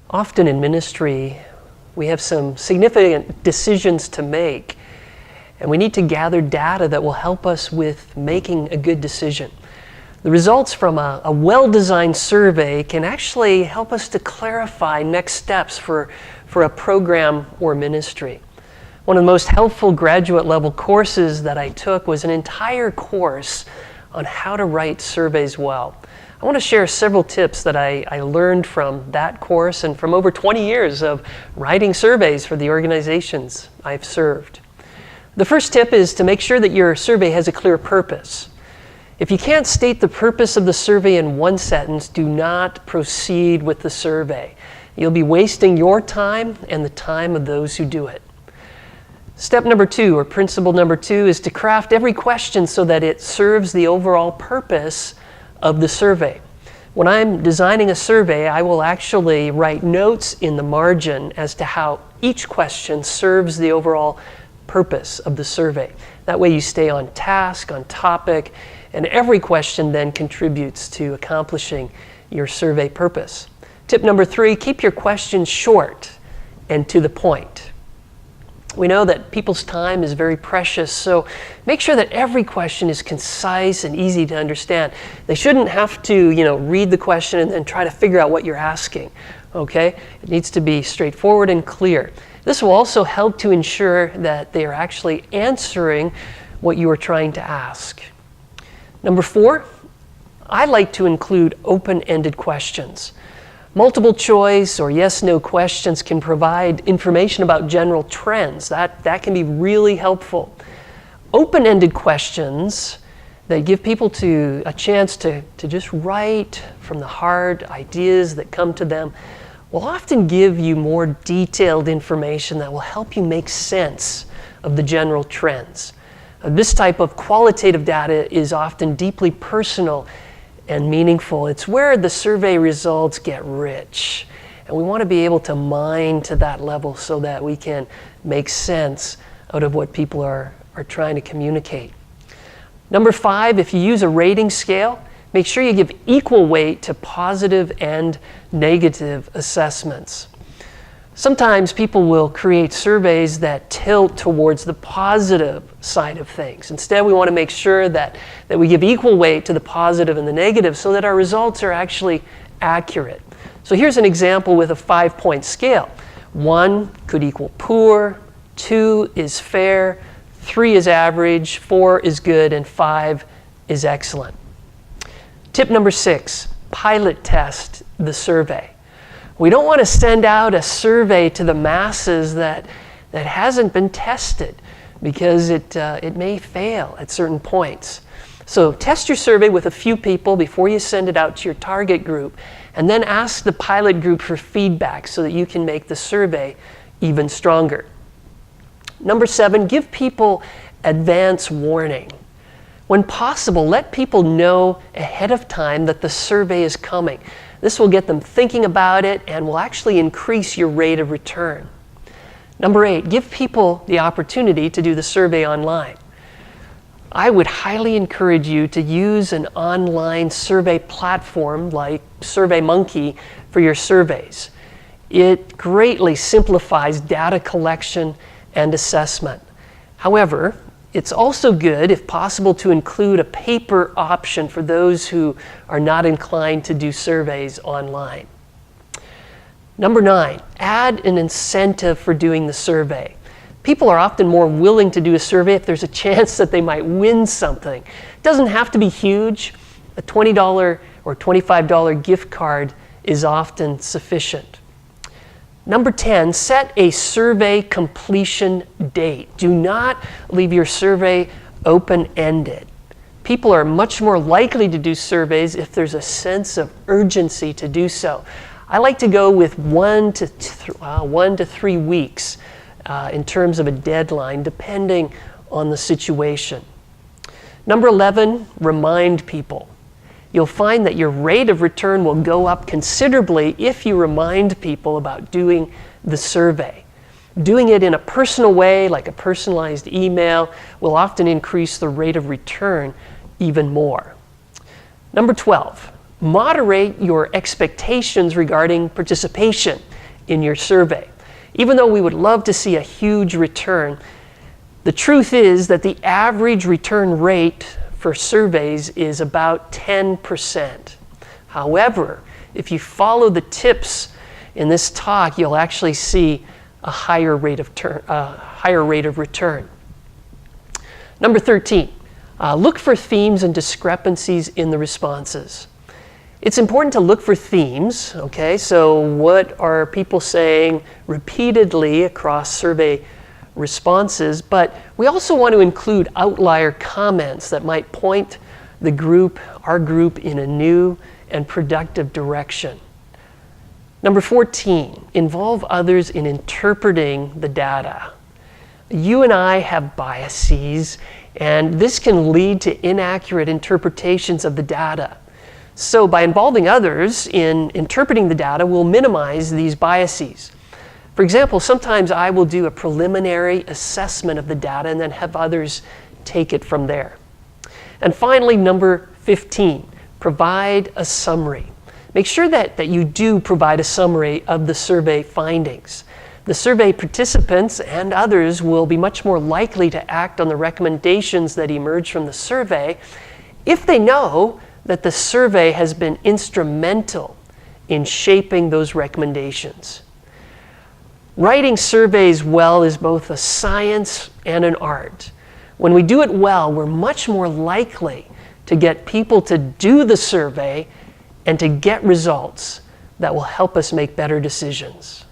Often in ministry, we have some significant decisions to make, and we need to gather data that will help us with making a good decision. The results from a well-designed survey can actually help us to clarify next steps for a program or ministry. One of the most helpful graduate level courses that I took was an entire course on how to write surveys well. I want to share several tips that I learned from that course and from over 20 years of writing surveys for the organizations I've served. The first tip is to make sure that your survey has a clear purpose. If you can't state the purpose of the survey in one sentence, do not proceed with the survey. You'll be wasting your time and the time of those who do it. Step number 2, or principle number 2, is to craft every question so that it serves the overall purpose of the survey. When I'm designing a survey, I will actually write notes in the margin as to how each question serves the overall purpose of the survey. That way you stay on task, on topic, and every question then contributes to accomplishing your survey purpose. Tip number 3, keep your questions short and to the point. We know that people's time is very precious, so make sure that every question is concise and easy to understand. They shouldn't have to, read the question and then try to figure out what you're asking, okay? It needs to be straightforward and clear. This will also help to ensure that they are actually answering what you are trying to ask. Number 4, I like to include open-ended questions. Multiple choice or yes/no questions can provide information about general trends. That can be really helpful. Open-ended questions that give people a chance to just write from the heart ideas that come to them will often give you more detailed information that will help you make sense of the general trends. This type of qualitative data is often deeply personal and meaningful. It's where the survey results get rich. And we want to be able to mine to that level so that we can make sense out of what people are trying to communicate. Number 5, if you use a rating scale, make sure you give equal weight to positive and negative assessments. Sometimes people will create surveys that tilt towards the positive side of things. Instead, we want to make sure that we give equal weight to the positive and the negative so that our results are actually accurate. So here's an example with a 5-point scale. 1 could equal poor, 2 is fair, 3 is average, 4 is good, and 5 is excellent. Tip number 6, pilot test the survey. We don't want to send out a survey to the masses that hasn't been tested because it may fail at certain points. So test your survey with a few people before you send it out to your target group, and then ask the pilot group for feedback so that you can make the survey even stronger. Number 7, give people advance warning. When possible, let people know ahead of time that the survey is coming. This will get them thinking about it and will actually increase your rate of return. Number 8, give people the opportunity to do the survey online. I would highly encourage you to use an online survey platform like SurveyMonkey for your surveys. It greatly simplifies data collection and assessment. However, it's also good, if possible, to include a paper option for those who are not inclined to do surveys online. Number 9, add an incentive for doing the survey. People are often more willing to do a survey if there's a chance that they might win something. It doesn't have to be huge. A $20 or $25 gift card is often sufficient. Number 10, set a survey completion date. Do not leave your survey open-ended. People are much more likely to do surveys if there's a sense of urgency to do so. I like to go with 1 to 3 weeks in terms of a deadline, depending on the situation. Number 11, remind people. You'll find that your rate of return will go up considerably if you remind people about doing the survey. Doing it in a personal way, like a personalized email, will often increase the rate of return even more. Number 12, moderate your expectations regarding participation. in your survey. Even though we would love to see a huge return, the truth is that the average return rate for surveys is about 10%. However, if you follow the tips in this talk, you'll actually see a higher rate of return. Number 13, look for themes and discrepancies in the responses. It's important to look for themes, okay? So what are people saying repeatedly across survey responses? But we also want to include outlier comments that might point our group in a new and productive direction. Number 14, involve others in interpreting the data. You and I have biases, and this can lead to inaccurate interpretations of the data. So by involving others in interpreting the data, we'll minimize these biases. For example, sometimes I will do a preliminary assessment of the data and then have others take it from there. And finally, number 15, provide a summary. Make sure that you do provide a summary of the survey findings. The survey participants and others will be much more likely to act on the recommendations that emerge from the survey if they know that the survey has been instrumental in shaping those recommendations. Writing surveys well is both a science and an art. When we do it well, we're much more likely to get people to do the survey and to get results that will help us make better decisions.